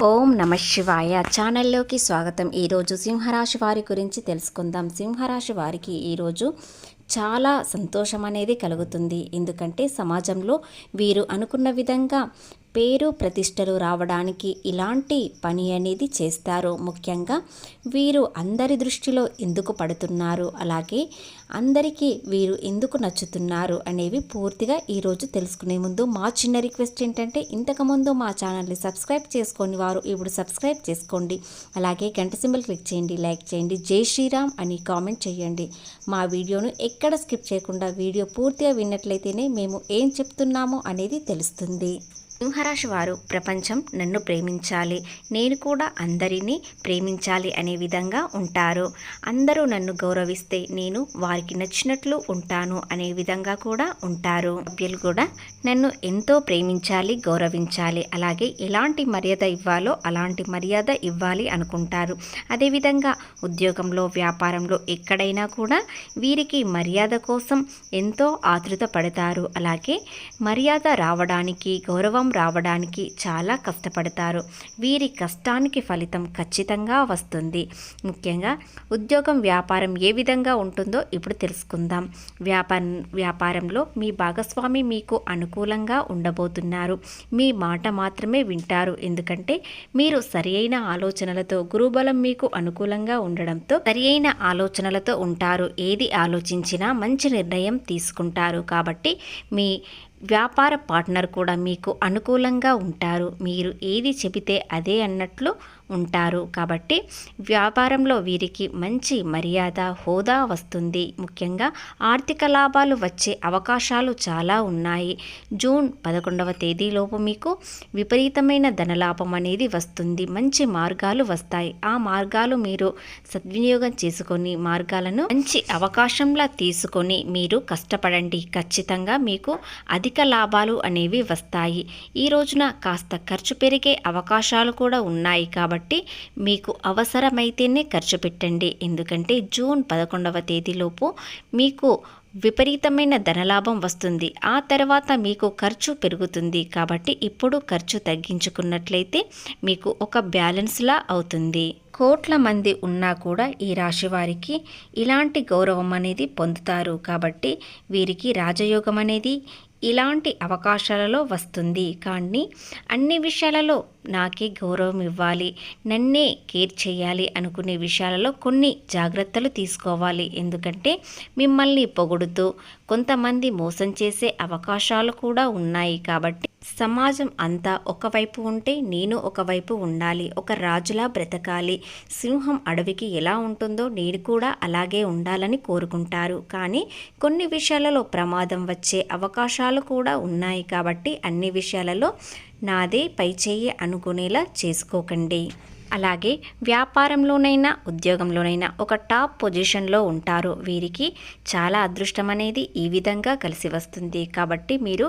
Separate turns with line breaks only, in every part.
ఓం నమ శివాయ ఛానల్లోకి స్వాగతం. ఈరోజు సింహరాశి వారి గురించి తెలుసుకుందాం. సింహరాశి వారికి ఈరోజు చాలా సంతోషం అనేది కలుగుతుంది. ఎందుకంటే సమాజంలో వీరు అనుకున్న విధంగా పేరు ప్రతిష్టలు రావడానికి ఇలాంటి పని అనేది చేస్తారు. ముఖ్యంగా వీరు అందరి దృష్టిలో ఎందుకు పడుతున్నారు, అలాగే అందరికీ వీరు ఎందుకు నచ్చుతున్నారు అనేవి పూర్తిగా ఈరోజు తెలుసుకునే ముందు మా చిన్న రిక్వెస్ట్ ఏంటంటే, ఇంతకుముందు మా ఛానల్ని సబ్స్క్రైబ్ చేసుకొని వారు ఇప్పుడు సబ్స్క్రైబ్ చేసుకోండి. అలాగే గంట సింబల్ క్లిక్ చేయండి, లైక్ చేయండి, జై శ్రీరామ్ అని కామెంట్ చేయండి. మా వీడియోను ఎక్కడ స్కిప్ చేయకుండా వీడియో పూర్తిగా విన్నట్లయితేనే మేము ఏం చెప్తున్నామో అనేది తెలుస్తుంది. సింహరాశి వారు ప్రపంచం నన్ను ప్రేమించాలి, నేను కూడా అందరినీ ప్రేమించాలి అనే విధంగా ఉంటారు. అందరూ నన్ను గౌరవిస్తే నేను వారికి నచ్చినట్లు ఉంటాను అనే విధంగా కూడా ఉంటారు. సభ్యులు కూడా నన్ను ఎంతో ప్రేమించాలి, గౌరవించాలి, అలాగే ఎలాంటి మర్యాద ఇవ్వాలో అలాంటి మర్యాద ఇవ్వాలి అనుకుంటారు. అదేవిధంగా ఉద్యోగంలో, వ్యాపారంలో ఎక్కడైనా కూడా వీరికి మర్యాద కోసం ఎంతో ఆతృత పడతారు. అలాగే మర్యాద రావడానికి, గౌరవం రావడానికి చాలా కష్టపడతారు. వీరి కష్టానికి ఫలితం ఖచ్చితంగా వస్తుంది. ముఖ్యంగా ఉద్యోగం, వ్యాపారం ఏ విధంగా ఉంటుందో ఇప్పుడు తెలుసుకుందాం. వ్యాపారంలో మీ భాగస్వామి మీకు అనుకూలంగా ఉండబోతున్నారు. మీ మాట మాత్రమే వింటారు. ఎందుకంటే మీరు సరియైన ఆలోచనలతో, గురుబలం మీకు అనుకూలంగా ఉండడంతో సరియైన ఆలోచనలతో ఉంటారు. ఏది ఆలోచించినా మంచి నిర్ణయం తీసుకుంటారు. కాబట్టి మీ వ్యాపార పార్ట్నర్ కూడా మీకు అనుకూలంగా ఉంటారు. మీరు ఏది చెబితే అదే అన్నట్లు ఉంటారు. కాబట్టి వ్యాపారంలో వీరికి మంచి మర్యాద, హోదా వస్తుంది. ముఖ్యంగా ఆర్థిక లాభాలు వచ్చే అవకాశాలు చాలా ఉన్నాయి. జూన్ 11వ తేదీలోపు మీకు విపరీతమైన ధనలాభం అనేది వస్తుంది. మంచి మార్గాలు వస్తాయి. ఆ మార్గాలు మీరు సద్వినియోగం చేసుకొని, మార్గాలను మంచి అవకాశంలా తీసుకొని మీరు కష్టపడండి. ఖచ్చితంగా మీకు అధిక లాభాలు అనేవి వస్తాయి. ఈ రోజున కాస్త ఖర్చు పెరిగే అవకాశాలు కూడా ఉన్నాయి. కాబట్టి మీకు అవసరమైతేనే ఖర్చు పెట్టండి. ఎందుకంటే జూన్ 11వ తేదీలోపు మీకు విపరీతమైన ధనలాభం వస్తుంది. ఆ తర్వాత మీకు ఖర్చు పెరుగుతుంది. కాబట్టి ఇప్పుడు ఖర్చు తగ్గించుకున్నట్లయితే మీకు ఒక బ్యాలెన్స్లా అవుతుంది. కోట్ల మంది ఉన్నా కూడా ఈ రాశి వారికి ఇలాంటి గౌరవం అనేది పొందుతారు. కాబట్టి వీరికి రాజయోగం అనేది ఇలాంటి అవకాశాలలో వస్తుంది. కానీ అన్ని విషయాలలో నాకే గౌరవం ఇవ్వాలి, నన్నే కేర్ చేయాలి అనుకునే విషయాలలో కొన్ని జాగ్రత్తలు తీసుకోవాలి. ఎందుకంటే మిమ్మల్ని పొగుడుతూ కొంతమంది మోసం చేసే అవకాశాలు కూడా ఉన్నాయి. కాబట్టి సమాజం అంతా ఒకవైపు ఉంటే నేను ఒకవైపు ఉండాలి, ఒక రాజులా బ్రతకాలి, సింహం అడవికి ఎలా ఉంటుందో నేను కూడా అలాగే ఉండాలని కోరుకుంటారు. కానీ కొన్ని విషయాలలో ప్రమాదం వచ్చే అవకాశాలు కూడా ఉన్నాయి. కాబట్టి అన్ని విషయాలలో నాదే పైచేయి అనుకునేలా చేసుకోకండి. అలాగే వ్యాపారంలోనైనా, ఉద్యోగంలోనైనా ఒక టాప్ పొజిషన్లో ఉంటారు. వీరికి చాలా అదృష్టం అనేది ఈ విధంగా కలిసి వస్తుంది. కాబట్టి మీరు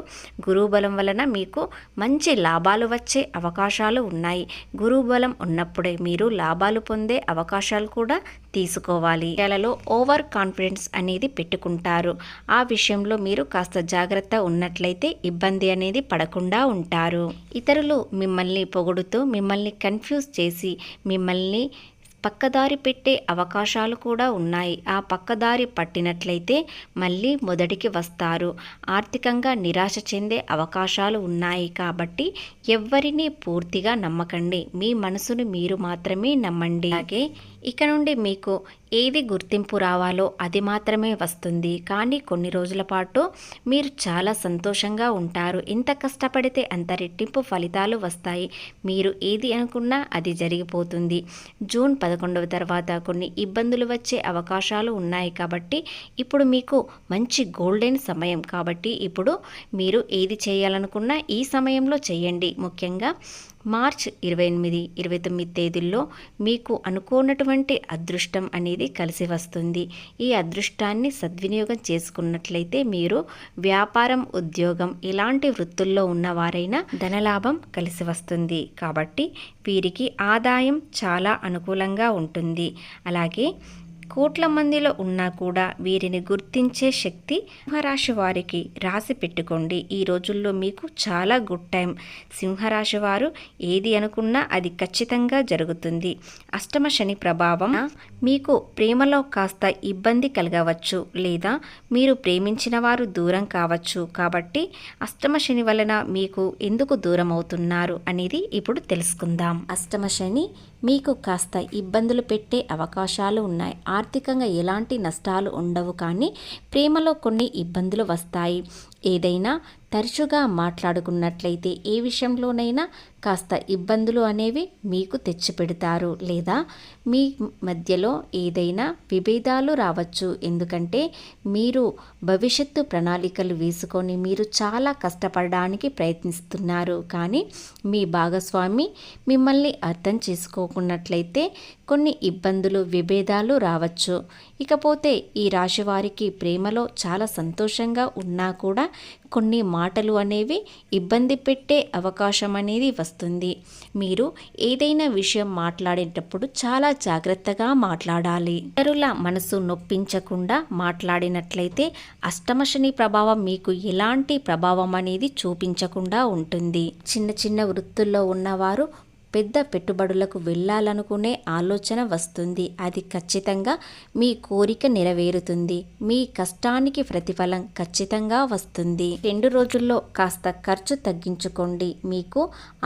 గురుబలం వలన మీకు మంచి లాభాలు వచ్చే అవకాశాలు ఉన్నాయి. గురుబలం ఉన్నప్పుడే మీరు లాభాలు పొందే అవకాశాలు కూడా తీసుకోవాలి. విషయాలలో ఓవర్ కాన్ఫిడెన్స్ అనేది పెట్టుకుంటారు. ఆ విషయంలో మీరు కాస్త జాగ్రత్త ఉన్నట్లయితే ఇబ్బంది అనేది పడకుండా ఉంటారు. ఇతరులు మిమ్మల్ని పొగుడుతూ మిమ్మల్ని కన్ఫ్యూజ్ చేసి మిమ్మల్ని పక్కదారి పెట్టే అవకాశాలు కూడా ఉన్నాయి. ఆ పక్కదారి పట్టినట్లయితే మళ్ళీ మొదటికి వస్తారు. ఆర్థికంగా నిరాశ చెందే అవకాశాలు ఉన్నాయి. కాబట్టి ఎవ్వరినీ పూర్తిగా నమ్మకండి. మీ మనసును మీరు మాత్రమే నమ్మండి. అలాగే ఇక నుండి మీకు ఏది గుర్తింపు రావాలో అది మాత్రమే వస్తుంది. కానీ కొన్ని రోజుల పాటు మీరు చాలా సంతోషంగా ఉంటారు. ఎంత కష్టపడితే అంత రెట్టింపు ఫలితాలు వస్తాయి. మీరు ఏది అనుకున్నా అది జరిగిపోతుంది. జూన్ 11వ తర్వాత కొన్ని ఇబ్బందులు వచ్చే అవకాశాలు ఉన్నాయి. కాబట్టి ఇప్పుడు మీకు మంచి గోల్డెన్ సమయం. కాబట్టి ఇప్పుడు మీరు ఏది చేయాలనుకున్నా ఈ సమయంలో చేయండి. ముఖ్యంగా మార్చ్ 28, 29 తేదీల్లో మీకు అనుకోనటువంటి అదృష్టం అనేది కలిసి వస్తుంది. ఈ అదృష్టాన్ని సద్వినియోగం చేసుకున్నట్లయితే మీరు వ్యాపారం, ఉద్యోగం ఇలాంటి వృత్తుల్లో ఉన్నవారైనా ధనలాభం కలిసి వస్తుంది. కాబట్టి వీరికి ఆదాయం చాలా అనుకూలంగా ఉంటుంది. అలాగే కోట్ల మందిలో ఉన్నా కూడా వీరిని గుర్తించే శక్తి సింహరాశి వారికి రాసి పెట్టుకోండి. ఈ రోజుల్లో మీకు చాలా గుడ్ టైం. సింహరాశి వారు ఏది అనుకున్నా అది ఖచ్చితంగా జరుగుతుంది. అష్టమ శని ప్రభావం మీకు ప్రేమలో కాస్త ఇబ్బంది కలగవచ్చు, లేదా మీరు ప్రేమించిన వారు దూరం కావచ్చు. కాబట్టి అష్టమ శని వలన మీకు ఎందుకు దూరం అవుతున్నారు అనేది ఇప్పుడు తెలుసుకుందాం. అష్టమ శని మీకు కాస్త ఇబ్బందులు పెట్టే అవకాశాలు ఉన్నాయి. ఆర్థికంగా ఎలాంటి నష్టాలు ఉండవు, కానీ ప్రేమలో కొన్ని ఇబ్బందులు వస్తాయి. ఏదైనా తరచుగా మాట్లాడుకున్నట్లయితే ఏ విషయంలోనైనా కాస్త ఇబ్బందులు అనేవి మీకు తెచ్చిపెడతారు, లేదా మీ మధ్యలో ఏదైనా విభేదాలు రావచ్చు. ఎందుకంటే మీరు భవిష్యత్తు ప్రణాళికలు వేసుకొని మీరు చాలా కష్టపడడానికి ప్రయత్నిస్తున్నారు, కానీ మీ భాగస్వామి మిమ్మల్ని అర్థం చేసుకోకున్నట్లయితే కొన్ని ఇబ్బందులు విభేదాలు రావచ్చు. ఇకపోతే ఈ రాశి వారికి ప్రేమలో చాలా సంతోషంగా ఉన్నా కూడా కొన్ని మాటలు అనేవి ఇబ్బంది పెట్టే అవకాశం అనేది వస్తుంది. మీరు ఏదైనా విషయం మాట్లాడేటప్పుడు చాలా జాగ్రత్తగా మాట్లాడాలి. ఇతరుల మనసు నొప్పించకుండా మాట్లాడినట్లయితే అష్టమ శని ప్రభావం మీకు ఎలాంటి ప్రభావం అనేది చూపించకుండా ఉంటుంది. చిన్న చిన్న వృత్తుల్లో ఉన్నవారు పెద్ద పెట్టుబడులకు వెళ్ళాలనుకునే ఆలోచన వస్తుంది. అది ఖచ్చితంగా మీ కోరిక నెరవేరుతుంది. మీ కష్టానికి ప్రతిఫలం ఖచ్చితంగా వస్తుంది. 2 రోజుల్లో కాస్త ఖర్చు తగ్గించుకోండి. మీకు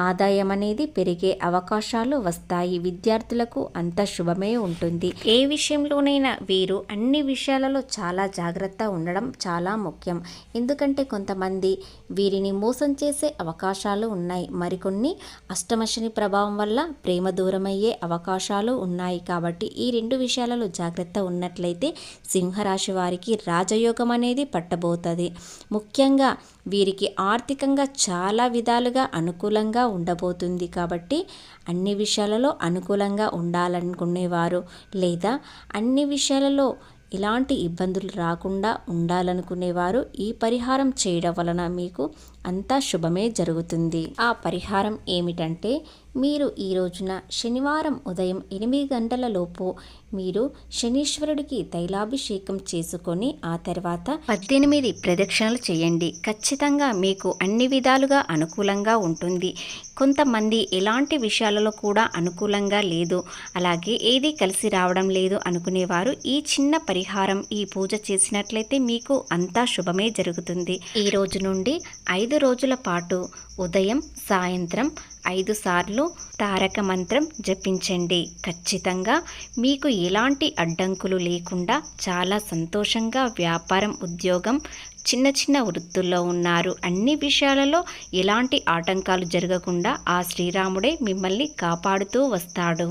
ఆదాయం అనేది పెరిగే అవకాశాలు వస్తాయి. విద్యార్థులకు అంత శుభమే ఉంటుంది. ఏ విషయంలోనైనా వీరు అన్ని విషయాలలో చాలా జాగ్రత్త ఉండడం చాలా ముఖ్యం. ఎందుకంటే కొంతమంది వీరిని మోసం చేసే అవకాశాలు ఉన్నాయి. మరికొన్ని అష్టమ శని ప్రభావం వల్ల ప్రేమ దూరమయ్యే అవకాశాలు ఉన్నాయి. కాబట్టి ఈ 2 విషయాలలో జాగ్రత్త ఉన్నట్లయితే సింహరాశి వారికి రాజయోగం అనేది పట్టబోతుంది. ముఖ్యంగా వీరికి ఆర్థికంగా చాలా విధాలుగా అనుకూలంగా ఉండబోతుంది. కాబట్టి అన్ని విషయాలలో అనుకూలంగా ఉండాలనుకునేవారు, లేదా అన్ని విషయాలలో ఇలాంటి ఇబ్బందులు రాకుండా ఉండాలనుకునేవారు ఈ పరిహారం చేయడం వలన మీకు అంతా శుభమే జరుగుతుంది. ఆ పరిహారం ఏమిటంటే, మీరు ఈ రోజున శనివారం ఉదయం 8 గంటల లోపు మీరు శనీశ్వరుడికి తైలాభిషేకం చేసుకొని ఆ తర్వాత 18 ప్రదక్షిణలు చేయండి. ఖచ్చితంగా మీకు అన్ని విధాలుగా అనుకూలంగా ఉంటుంది. కొంతమంది ఎలాంటి విషయాలలో కూడా అనుకూలంగా లేదు, అలాగే ఏది కలిసి రావడం లేదు అనుకునేవారు ఈ చిన్న పరిహారం, ఈ పూజ చేసినట్లయితే మీకు అంతా శుభమే జరుగుతుంది. ఈ రోజు నుండి 5 రోజుల పాటు ఉదయం సాయంత్రం 5 సార్లు తారక మంత్రం జపించండి. ఖచ్చితంగా మీకు ఎలాంటి అడ్డంకులు లేకుండా చాలా సంతోషంగా వ్యాపారం, ఉద్యోగం, చిన్న చిన్న వృత్తుల్లో ఉన్నారు. అన్ని విషయాలలో ఎలాంటి ఆటంకాలు జరగకుండా ఆ శ్రీరాముడే మిమ్మల్ని కాపాడుతూ వస్తాడు.